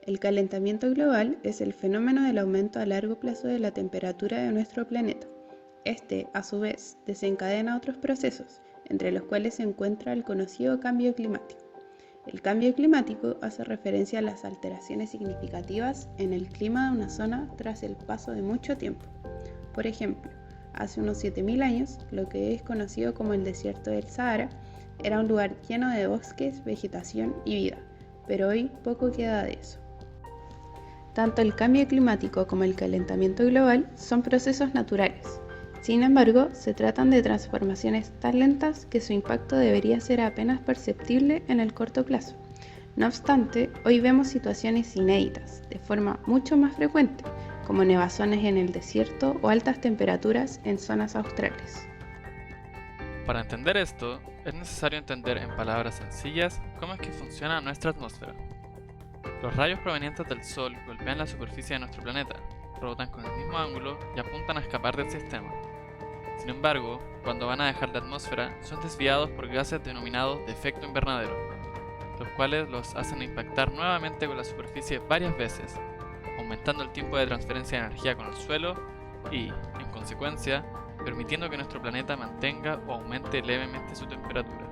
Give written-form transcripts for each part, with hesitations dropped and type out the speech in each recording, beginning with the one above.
El calentamiento global es el fenómeno del aumento a largo plazo de la temperatura de nuestro planeta. Este, a su vez, desencadena otros procesos, entre los cuales se encuentra el conocido cambio climático. El cambio climático hace referencia a las alteraciones significativas en el clima de una zona tras el paso de mucho tiempo. Por ejemplo, hace unos 7000 años, lo que es conocido como el desierto del Sahara era un lugar lleno de bosques, vegetación y vida, pero hoy poco queda de eso. Tanto el cambio climático como el calentamiento global son procesos naturales. Sin embargo, se tratan de transformaciones tan lentas que su impacto debería ser apenas perceptible en el corto plazo. No obstante, hoy vemos situaciones inéditas, de forma mucho más frecuente, como nevazones en el desierto o altas temperaturas en zonas australes. Para entender esto, es necesario entender en palabras sencillas cómo es que funciona nuestra atmósfera. Los rayos provenientes del Sol golpean la superficie de nuestro planeta, rebotan con el mismo ángulo y apuntan a escapar del sistema. Sin embargo, cuando van a dejar la atmósfera, son desviados por gases denominados de efecto invernadero, los cuales los hacen impactar nuevamente con la superficie varias veces, aumentando el tiempo de transferencia de energía con el suelo y, en consecuencia, permitiendo que nuestro planeta mantenga o aumente levemente su temperatura.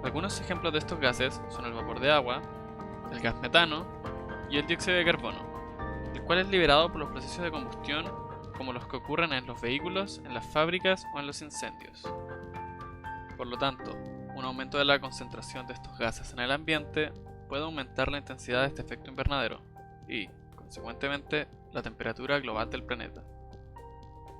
Algunos ejemplos de estos gases son el vapor de agua, el gas metano y el dióxido de carbono, el cual es liberado por los procesos de combustión como los que ocurren en los vehículos, en las fábricas o en los incendios. Por lo tanto, un aumento de la concentración de estos gases en el ambiente puede aumentar la intensidad de este efecto invernadero y, consecuentemente, la temperatura global del planeta.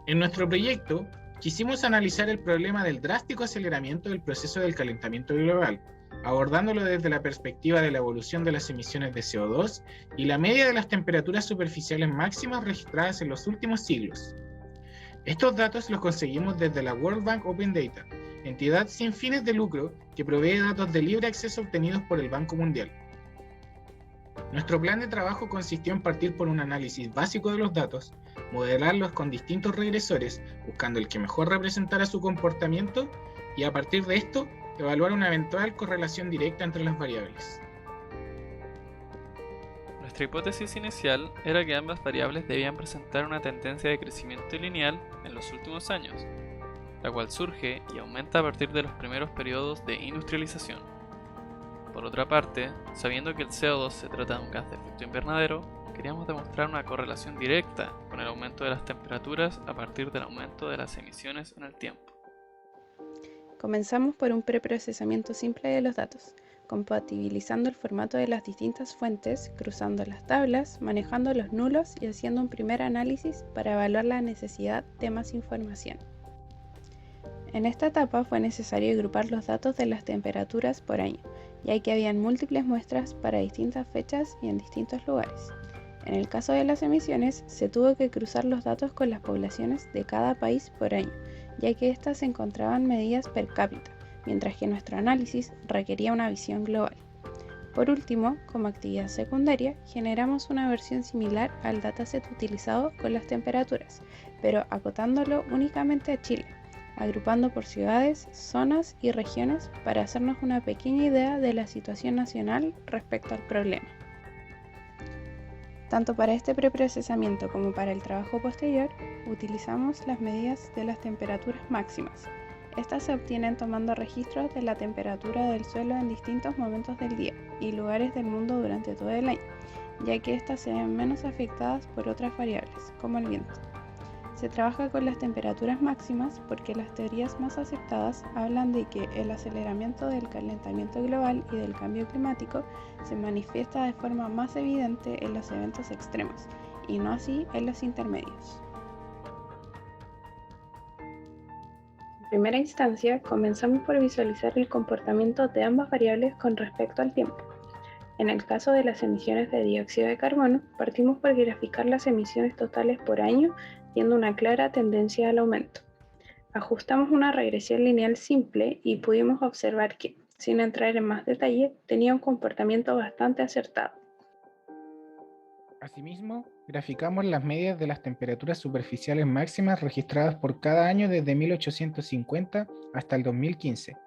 En nuestro proyecto, quisimos analizar el problema del drástico aceleramiento del proceso del calentamiento global, abordándolo desde la perspectiva de la evolución de las emisiones de CO2 y la media de las temperaturas superficiales máximas registradas en los últimos siglos. Estos datos los conseguimos desde la World Bank Open Data, entidad sin fines de lucro que provee datos de libre acceso obtenidos por el Banco Mundial. Nuestro plan de trabajo consistió en partir por un análisis básico de los datos, modelarlos con distintos regresores, buscando el que mejor representara su comportamiento, y a partir de esto, evaluar una eventual correlación directa entre las variables. Nuestra hipótesis inicial era que ambas variables debían presentar una tendencia de crecimiento lineal en los últimos años, la cual surge y aumenta a partir de los primeros periodos de industrialización. Por otra parte, sabiendo que el CO2 se trata de un gas de efecto invernadero, queríamos demostrar una correlación directa con el aumento de las temperaturas a partir del aumento de las emisiones en el tiempo. Comenzamos por un preprocesamiento simple de los datos, compatibilizando el formato de las distintas fuentes, cruzando las tablas, manejando los nulos y haciendo un primer análisis para evaluar la necesidad de más información. En esta etapa fue necesario agrupar los datos de las temperaturas por año, ya que habían múltiples muestras para distintas fechas y en distintos lugares. En el caso de las emisiones, se tuvo que cruzar los datos con las poblaciones de cada país por año, ya que éstas se encontraban medidas per cápita, mientras que nuestro análisis requería una visión global. Por último, como actividad secundaria, generamos una versión similar al dataset utilizado con las temperaturas, pero acotándolo únicamente a Chile, agrupando por ciudades, zonas y regiones para hacernos una pequeña idea de la situación nacional respecto al problema. Tanto para este preprocesamiento como para el trabajo posterior, utilizamos las medidas de las temperaturas máximas. Estas se obtienen tomando registros de la temperatura del suelo en distintos momentos del día y lugares del mundo durante todo el año, ya que estas se ven menos afectadas por otras variables, como el viento. Se trabaja con las temperaturas máximas porque las teorías más aceptadas hablan de que el aceleramiento del calentamiento global y del cambio climático se manifiesta de forma más evidente en los eventos extremos y no así en los intermedios. En primera instancia, comenzamos por visualizar el comportamiento de ambas variables con respecto al tiempo. En el caso de las emisiones de dióxido de carbono, partimos por graficar las emisiones totales por año, viendo una clara tendencia al aumento. Ajustamos una regresión lineal simple y pudimos observar que, sin entrar en más detalle, tenía un comportamiento bastante acertado. Asimismo, graficamos las medias de las temperaturas superficiales máximas registradas por cada año desde 1850 hasta el 2015.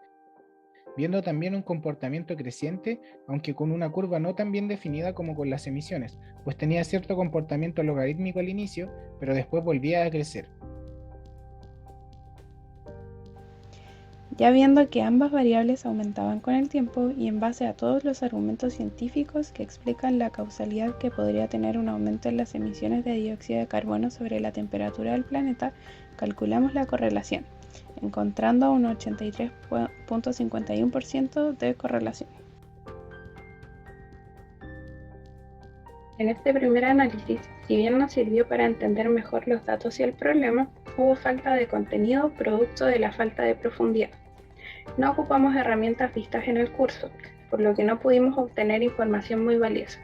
viendo también un comportamiento creciente, aunque con una curva no tan bien definida como con las emisiones, pues tenía cierto comportamiento logarítmico al inicio, pero después volvía a crecer. Ya viendo que ambas variables aumentaban con el tiempo y en base a todos los argumentos científicos que explican la causalidad que podría tener un aumento en las emisiones de dióxido de carbono sobre la temperatura del planeta, calculamos la correlación, encontrando un 83.51% de correlación. En este primer análisis, si bien nos sirvió para entender mejor los datos y el problema, hubo falta de contenido producto de la falta de profundidad. No ocupamos herramientas vistas en el curso, por lo que no pudimos obtener información muy valiosa.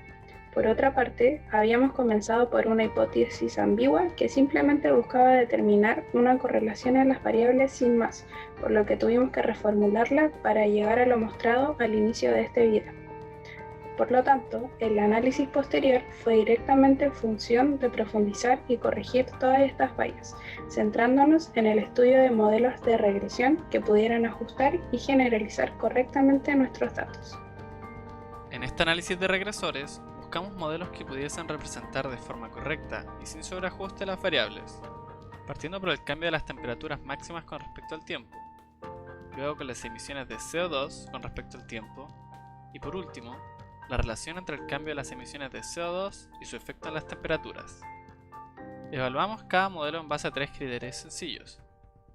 Por otra parte, habíamos comenzado por una hipótesis ambigua que simplemente buscaba determinar una correlación en las variables sin más, por lo que tuvimos que reformularla para llegar a lo mostrado al inicio de este video. Por lo tanto, el análisis posterior fue directamente en función de profundizar y corregir todas estas fallas, centrándonos en el estudio de modelos de regresión que pudieran ajustar y generalizar correctamente nuestros datos. En este análisis de regresores, buscamos modelos que pudiesen representar de forma correcta y sin sobreajuste las variables, partiendo por el cambio de las temperaturas máximas con respecto al tiempo, luego con las emisiones de CO2 con respecto al tiempo, y por último, la relación entre el cambio de las emisiones de CO2 y su efecto en las temperaturas. Evaluamos cada modelo en base a 3 criterios sencillos.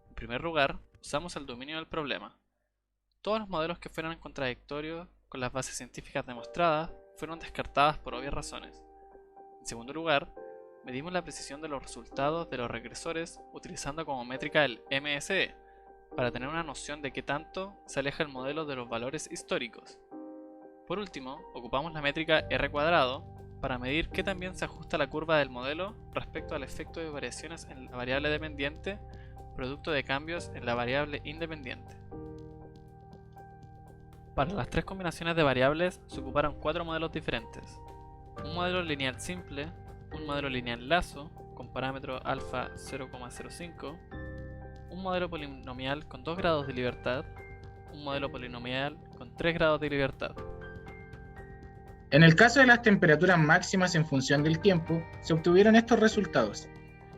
En primer lugar, usamos el dominio del problema. Todos los modelos que fueran contradictorios con las bases científicas demostradas fueron descartadas por obvias razones. En segundo lugar, medimos la precisión de los resultados de los regresores utilizando como métrica el MSE, para tener una noción de qué tanto se aleja el modelo de los valores históricos. Por último, ocupamos la métrica R² para medir qué tan bien se ajusta la curva del modelo respecto al efecto de variaciones en la variable dependiente, producto de cambios en la variable independiente. Para las 3 combinaciones de variables se ocuparon 4 modelos diferentes. Un modelo lineal simple, un modelo lineal lazo con parámetro alfa 0,05, un modelo polinomial con 2 grados de libertad, un modelo polinomial con 3 grados de libertad. En el caso de las temperaturas máximas en función del tiempo, se obtuvieron estos resultados.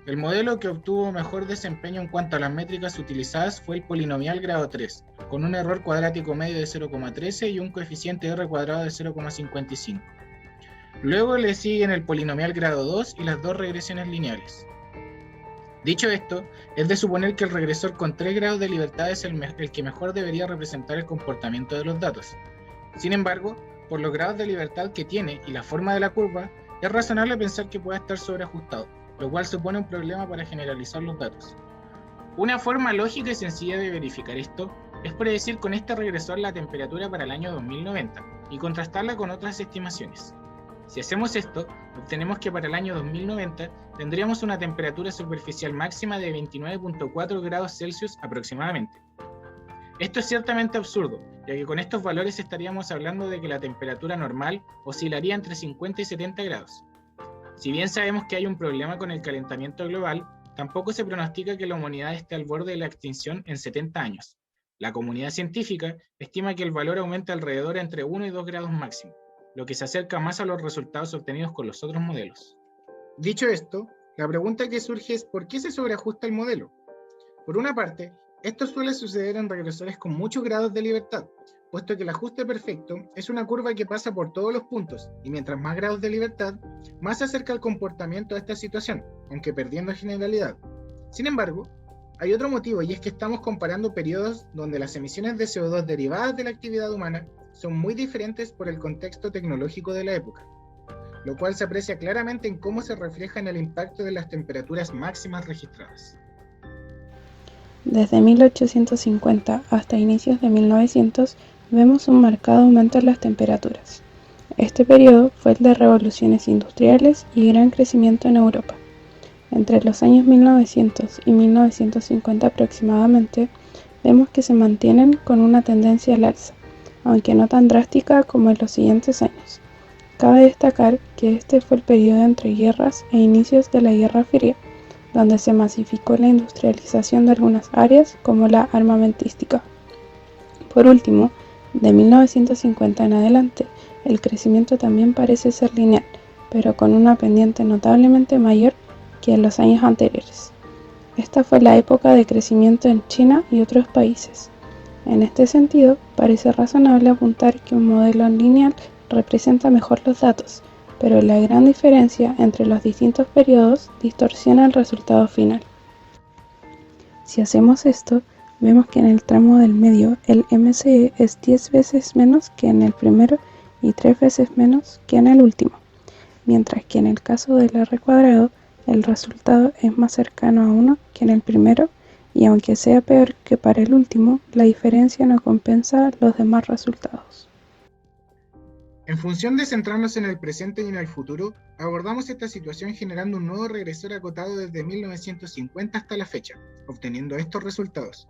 El modelo que obtuvo mejor desempeño en cuanto a las métricas utilizadas fue el polinomial grado 3, con un error cuadrático medio de 0,13 y un coeficiente R² de 0,55. Luego le siguen el polinomial grado 2 y las 2 regresiones lineales. Dicho esto, es de suponer que el regresor con 3 grados de libertad es el que mejor debería representar el comportamiento de los datos. Sin embargo, por los grados de libertad que tiene y la forma de la curva, es razonable pensar que pueda estar sobreajustado, lo cual supone un problema para generalizar los datos. Una forma lógica y sencilla de verificar esto es predecir con este regresor la temperatura para el año 2090 y contrastarla con otras estimaciones. Si hacemos esto, obtenemos que para el año 2090 tendríamos una temperatura superficial máxima de 29.4 grados Celsius aproximadamente. Esto es ciertamente absurdo, ya que con estos valores estaríamos hablando de que la temperatura normal oscilaría entre 50 y 70 grados. Si bien sabemos que hay un problema con el calentamiento global, tampoco se pronostica que la humanidad esté al borde de la extinción en 70 años. La comunidad científica estima que el valor aumenta alrededor entre 1 y 2 grados máximo, lo que se acerca más a los resultados obtenidos con los otros modelos. Dicho esto, la pregunta que surge es ¿por qué se sobreajusta el modelo? Por una parte, esto suele suceder en regresores con muchos grados de libertad, puesto que el ajuste perfecto es una curva que pasa por todos los puntos, y mientras más grados de libertad, más se acerca el comportamiento a esta situación, aunque perdiendo generalidad. Sin embargo, hay otro motivo, y es que estamos comparando periodos donde las emisiones de CO2 derivadas de la actividad humana son muy diferentes por el contexto tecnológico de la época, lo cual se aprecia claramente en cómo se refleja en el impacto de las temperaturas máximas registradas. Desde 1850 hasta inicios de 1900 vemos un marcado aumento en las temperaturas. Este periodo fue el de revoluciones industriales y gran crecimiento en Europa. Entre los años 1900 y 1950 aproximadamente, vemos que se mantienen con una tendencia al alza, aunque no tan drástica como en los siguientes años. Cabe destacar que este fue el periodo entre guerras e inicios de la Guerra Fría, donde se masificó la industrialización de algunas áreas como la armamentística. Por último, De 1950 en adelante, el crecimiento también parece ser lineal, pero con una pendiente notablemente mayor que en los años anteriores. Esta fue la época de crecimiento en China y otros países. En este sentido, parece razonable apuntar que un modelo lineal representa mejor los datos, pero la gran diferencia entre los distintos periodos distorsiona el resultado final. Si hacemos esto, vemos que en el tramo del medio el MCE es 10 veces menos que en el primero y 3 veces menos que en el último, mientras que en el caso del R cuadrado el resultado es más cercano a 1 que en el primero, y aunque sea peor que para el último, la diferencia no compensa los demás resultados. En función de centrarnos en el presente y en el futuro, abordamos esta situación generando un nuevo regresor acotado desde 1950 hasta la fecha, obteniendo estos resultados.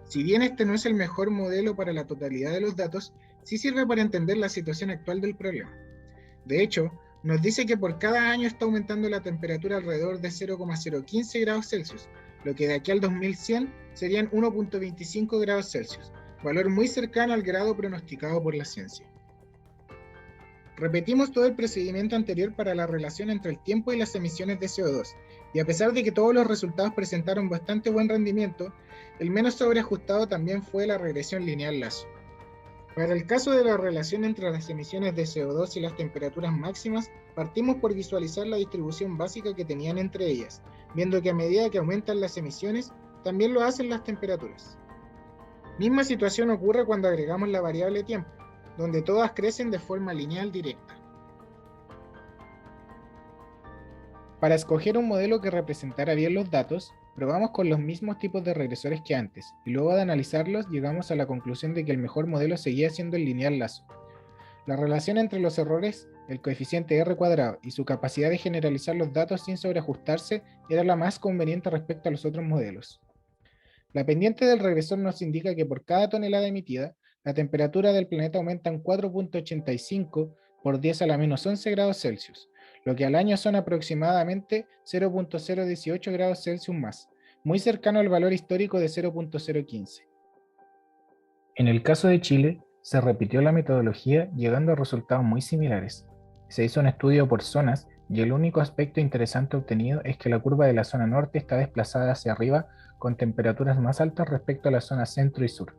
Si bien este no es el mejor modelo para la totalidad de los datos, sí sirve para entender la situación actual del problema. De hecho, nos dice que por cada año está aumentando la temperatura alrededor de 0,015 grados Celsius, lo que de aquí al 2100 serían 1,25 grados Celsius, valor muy cercano al grado pronosticado por la ciencia. Repetimos todo el procedimiento anterior para la relación entre el tiempo y las emisiones de CO2, y a pesar de que todos los resultados presentaron bastante buen rendimiento, el menos sobreajustado también fue la regresión lineal Lasso. Para el caso de la relación entre las emisiones de CO2 y las temperaturas máximas, partimos por visualizar la distribución básica que tenían entre ellas, viendo que a medida que aumentan las emisiones, también lo hacen las temperaturas. Misma situación ocurre cuando agregamos la variable tiempo, donde todas crecen de forma lineal directa. Para escoger un modelo que representara bien los datos, probamos con los mismos tipos de regresores que antes, y luego de analizarlos llegamos a la conclusión de que el mejor modelo seguía siendo el lineal Lasso. La relación entre los errores, el coeficiente R cuadrado y su capacidad de generalizar los datos sin sobreajustarse era la más conveniente respecto a los otros modelos. La pendiente del regresor nos indica que por cada tonelada emitida, la temperatura del planeta aumenta en 4,85 por 10 a la menos 11 grados Celsius, lo que al año son aproximadamente 0,018 grados Celsius más, muy cercano al valor histórico de 0,015. En el caso de Chile, se repitió la metodología llegando a resultados muy similares. Se hizo un estudio por zonas y el único aspecto interesante obtenido es que la curva de la zona norte está desplazada hacia arriba con temperaturas más altas respecto a la zona centro y sur.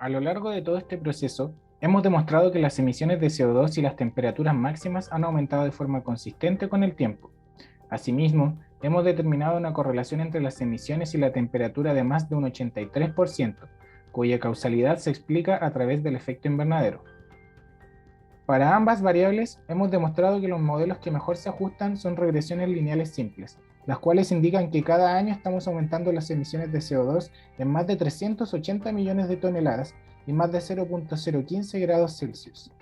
A lo largo de todo este proceso, hemos demostrado que las emisiones de CO2 y las temperaturas máximas han aumentado de forma consistente con el tiempo. Asimismo, hemos determinado una correlación entre las emisiones y la temperatura de más de un 83%, cuya causalidad se explica a través del efecto invernadero. Para ambas variables, hemos demostrado que los modelos que mejor se ajustan son regresiones lineales simples, las cuales indican que cada año estamos aumentando las emisiones de CO2 en más de 380 millones de toneladas y más de 0,015 grados Celsius.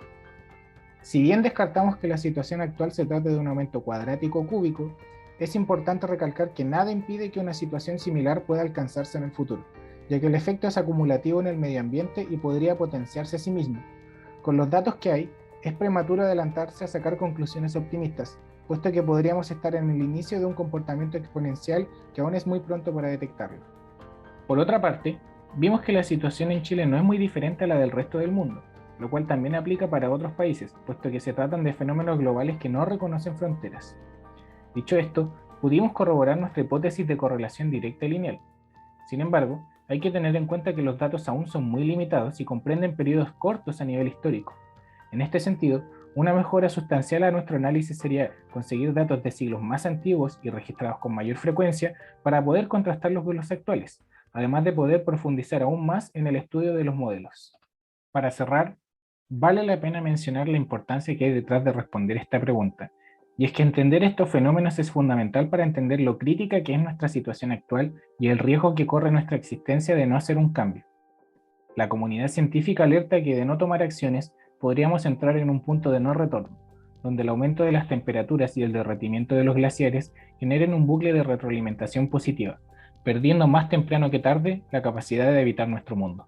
Si bien descartamos que la situación actual se trate de un aumento cuadrático o cúbico, es importante recalcar que nada impide que una situación similar pueda alcanzarse en el futuro, ya que el efecto es acumulativo en el medio ambiente y podría potenciarse a sí mismo. Con los datos que hay, es prematuro adelantarse a sacar conclusiones optimistas, puesto que podríamos estar en el inicio de un comportamiento exponencial que aún es muy pronto para detectarlo. Por otra parte, vimos que la situación en Chile no es muy diferente a la del resto del mundo, lo cual también aplica para otros países, puesto que se tratan de fenómenos globales que no reconocen fronteras. Dicho esto, pudimos corroborar nuestra hipótesis de correlación directa y lineal. Sin embargo, hay que tener en cuenta que los datos aún son muy limitados y comprenden periodos cortos a nivel histórico. En este sentido, una mejora sustancial a nuestro análisis sería conseguir datos de siglos más antiguos y registrados con mayor frecuencia para poder contrastarlos con los actuales, además de poder profundizar aún más en el estudio de los modelos. Para cerrar, vale la pena mencionar la importancia que hay detrás de responder esta pregunta, y es que entender estos fenómenos es fundamental para entender lo crítica que es nuestra situación actual y el riesgo que corre nuestra existencia de no hacer un cambio. La comunidad científica alerta que de no tomar acciones podríamos entrar en un punto de no retorno, donde el aumento de las temperaturas y el derretimiento de los glaciares generen un bucle de retroalimentación positiva, perdiendo más temprano que tarde la capacidad de habitar nuestro mundo.